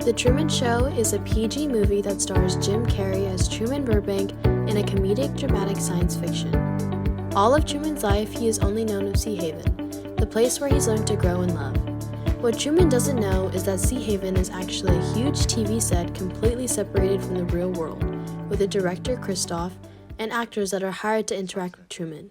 The Truman Show is a PG movie that stars Jim Carrey as Truman Burbank in a comedic, dramatic science fiction. All of Truman's life, he is only known of Sea Haven, the place where he's learned to grow in love. What Truman doesn't know is that Sea Haven is actually a huge TV set completely separated from the real world, with a director, Christof, and actors that are hired to interact with Truman.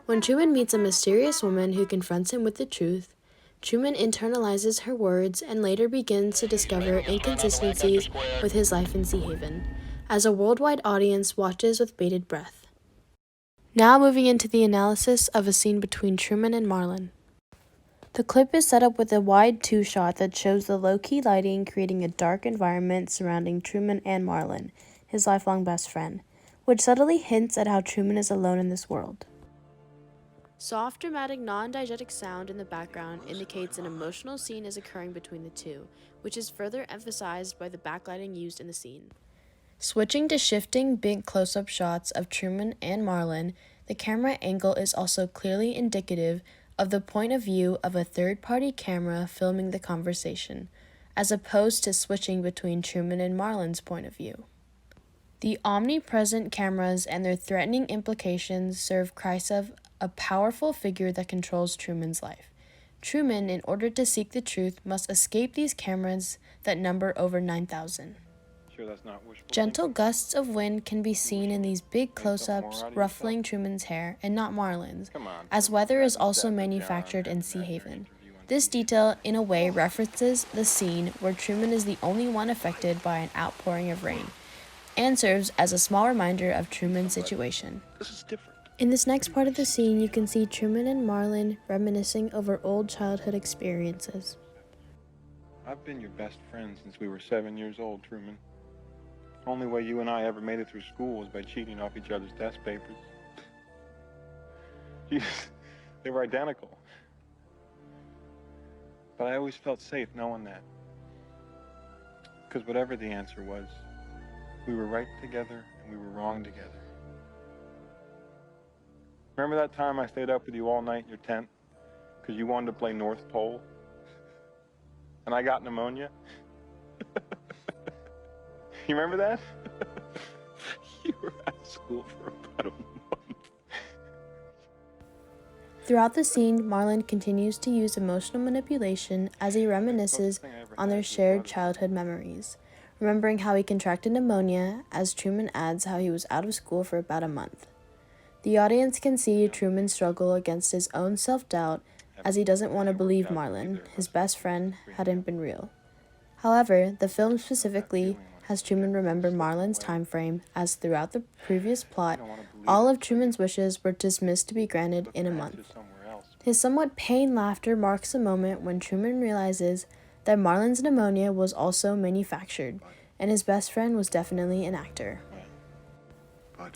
When Truman meets a mysterious woman who confronts him with the truth, Truman internalizes her words and later begins to discover inconsistencies with his life in Sea Haven, as a worldwide audience watches with bated breath. Now moving into the analysis of a scene between Truman and Marlon. The clip is set up with a wide two-shot that shows the low-key lighting creating a dark environment surrounding Truman and Marlon, his lifelong best friend, which subtly hints at how Truman is alone in this world. Soft, dramatic, non-diegetic sound in the background indicates an emotional scene is occurring between the two, which is further emphasized by the backlighting used in the scene. Switching to shifting big close-up shots of Truman and Marlon, the camera angle is also clearly indicative of the point of view of a third-party camera filming the conversation, as opposed to switching between Truman and Marlon's point of view. The omnipresent cameras and their threatening implications serve Krysov, a powerful figure that controls Truman's life. Truman, in order to seek the truth, must escape these cameras that number over 9,000. Gentle gusts of wind can be seen in these big close-ups, ruffling Truman's hair, and not Marlon's, as weather is also manufactured in Sea Haven. This detail, in a way, references the scene where Truman is the only one affected by an outpouring of rain, and serves as a small reminder of Truman's situation. This is different. In this next part of the scene, you can see Truman and Marlon reminiscing over old childhood experiences. I've been your best friend since we were 7 years old, Truman. Only way you and I ever made it through school was by cheating off each other's test papers. Jeez, they were identical. But I always felt safe knowing that. Because whatever the answer was, we were right together and we were wrong together. Remember that time I stayed up with you all night in your tent because you wanted to play North Pole? And I got pneumonia? You remember that? You were out of school for about a month. Throughout the scene, Marlon continues to use emotional manipulation as he reminisces on their shared childhood memories, remembering how he contracted pneumonia, as Truman adds how he was out of school for about a month. The audience can see Truman struggle against his own self-doubt as he doesn't want to believe Marlon, his best friend, hadn't been real. However, the film specifically has Truman remember Marlon's time frame, as throughout the previous plot, all of Truman's wishes were dismissed to be granted in a month. His somewhat pained laughter marks a moment when Truman realizes that Marlon's pneumonia was also manufactured, and his best friend was definitely an actor.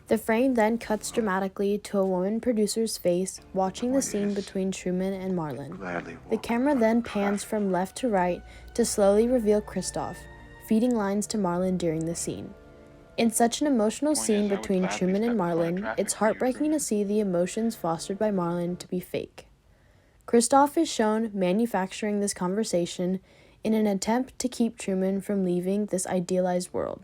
The frame then cuts dramatically to a woman producer's face watching the scene between Truman and Marlon. The camera then pans from left to right to slowly reveal Christof, feeding lines to Marlon during the scene. In such an emotional scene between Truman and Marlon, it's heartbreaking to see the emotions fostered by Marlon to be fake. Christof is shown manufacturing this conversation in an attempt to keep Truman from leaving this idealized world.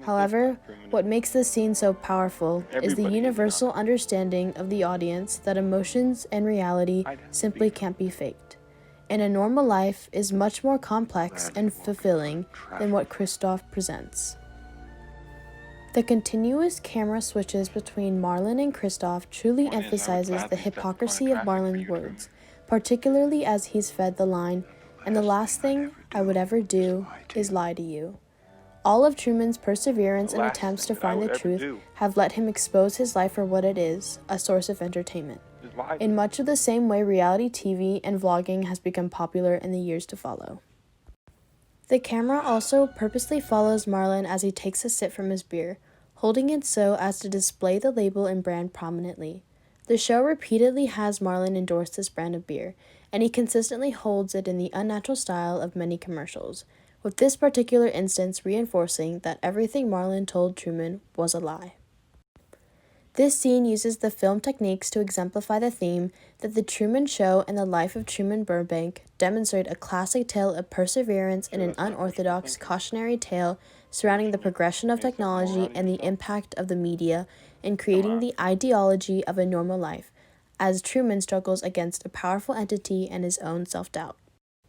However, what makes this scene so powerful is the universal understanding of the audience that emotions and reality simply can't be faked, and a normal life is much more complex and fulfilling than what Christof presents. The continuous camera switches between Marlon and Christof truly emphasizes the hypocrisy of Marlon's words, particularly as he's fed the line, "And the last thing I would ever do is lie to you." All of Truman's perseverance and attempts to find the truth have let him expose his life for what it is, a source of entertainment, in much of the same way reality TV and vlogging has become popular in the years to follow. The camera also purposely follows Marlon as he takes a sip from his beer, holding it so as to display the label and brand prominently. The show repeatedly has Marlon endorse this brand of beer, and he consistently holds it in the unnatural style of many commercials, with this particular instance reinforcing that everything Marlon told Truman was a lie. This scene uses the film techniques to exemplify the theme that The Truman Show and the life of Truman Burbank demonstrate a classic tale of perseverance in an unorthodox cautionary tale surrounding the progression of technology and the impact of the media in creating the ideology of a normal life, as Truman struggles against a powerful entity and his own self-doubt.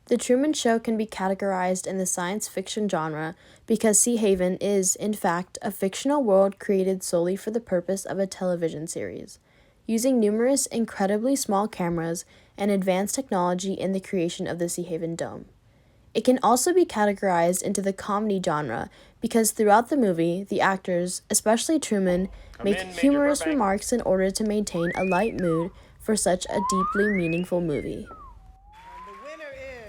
The Truman Show can be categorized in the science fiction genre because Sea Haven is, in fact, a fictional world created solely for the purpose of a television series, using numerous incredibly small cameras and advanced technology in the creation of the Sea Haven Dome. It can also be categorized into the comedy genre because throughout the movie, the actors, especially Truman, make humorous remarks in order to maintain a light mood for such a deeply meaningful movie.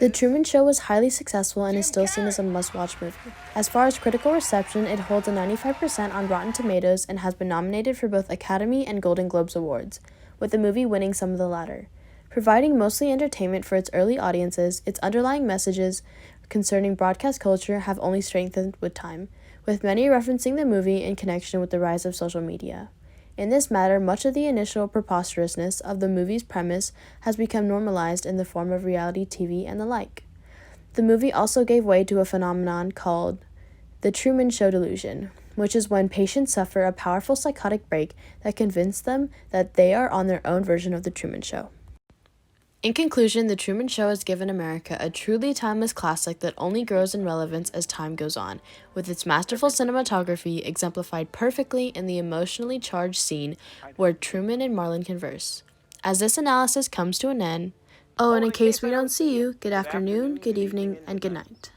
The Truman Show was highly successful and is still seen as a must-watch movie. As far as critical reception, it holds a 95% on Rotten Tomatoes and has been nominated for both Academy and Golden Globes awards, with the movie winning some of the latter. Providing mostly entertainment for its early audiences, its underlying messages concerning broadcast culture have only strengthened with time, with many referencing the movie in connection with the rise of social media. In this matter, much of the initial preposterousness of the movie's premise has become normalized in the form of reality TV and the like. The movie also gave way to a phenomenon called the Truman Show delusion, which is when patients suffer a powerful psychotic break that convinces them that they are on their own version of the Truman Show. In conclusion, The Truman Show has given America a truly timeless classic that only grows in relevance as time goes on, with its masterful cinematography exemplified perfectly in the emotionally charged scene where Truman and Marlon converse. As this analysis comes to an end, and in case we don't see you, good afternoon, good evening, and good night.